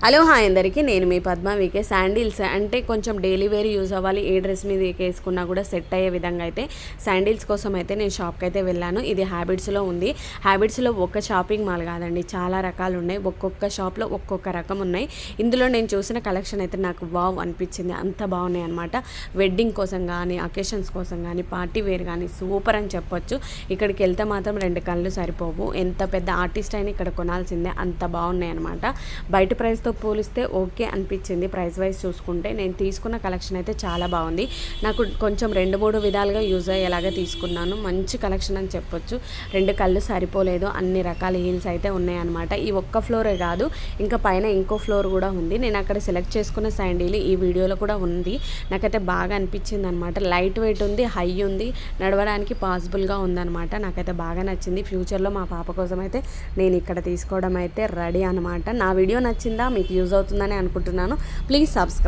Hello hi అందరికీ, నేను మీ పద్మ. వీకే sandals అంటే కొంచెం డైలీ వేర్ యూజ్ అవ్వాలి, ఏ డ్రెస్ మీద వేసుకున్నా కూడా సెట్ అయ్యే విధంగా అయితే శాండిల్స్ కోసం అయితే నేను షాప్కి అయితే వెళ్ళాను. ఇది హ్యాబిట్స్లో ఉంది. హ్యాబిట్స్లో ఒక షాపింగ్ మాల్ కాదండి, చాలా రకాలు ఉన్నాయి. ఒక్కొక్క షాప్లో ఒక్కొక్క రకం ఉన్నాయి. ఇందులో నేను చూసిన కలెక్షన్ అయితే నాకు వావ్ అనిపించింది. అంత బాగున్నాయి అనమాట. వెడ్డింగ్ కోసం కానీ, అకేషన్స్ కోసం కానీ, పార్టీ వేర్ కానీ సూపర్ అని చెప్పొచ్చు. ఇక్కడికి వెళ్తే మాత్రం రెండు కళ్ళు సరిపోవు. ఎంత పెద్ద ఆర్టిస్ట్ అయినా ఇక్కడ కొనాల్సిందే, అంత బాగున్నాయి అనమాట. బయట ప్రైస్తో పోలిస్తే ఓకే అనిపించింది. ప్రైస్ వైజ్ చూసుకుంటే నేను తీసుకున్న కలెక్షన్ అయితే చాలా బాగుంది. నాకు కొంచెం 2-3 విధాలుగా యూజ్ అయ్యేలాగా తీసుకున్నాను. మంచి కలెక్షన్ అని చెప్పొచ్చు. రెండు కళ్ళు సరిపోలేదు, అన్ని రకాల హీల్స్ అయితే ఉన్నాయన్నమాట. ఈ ఒక్క ఫ్లోరే కాదు, ఇంకా పైన ఇంకో ఫ్లోర్ కూడా ఉంది. నేను అక్కడ సెలెక్ట్ చేసుకున్న శాండిల్ ఈ వీడియోలో కూడా ఉంది. నాకైతే బాగా అనిపించింది అనమాట. లైట్ వెయిట్ ఉంది, హై ఉంది, నడవడానికి పాసిబుల్గా ఉందన్నమాట. నాకైతే బాగా నచ్చింది. ఫ్యూచర్లో మా పాప కోసం అయితే నేను ఇక్కడ తీసుకోవడం అయితే రెడీ అనమాట. నా వీడియో నచ్చిందా, మీకు యూజ్ అవుతుందని అనుకుంటున్నాను. Please subscribe.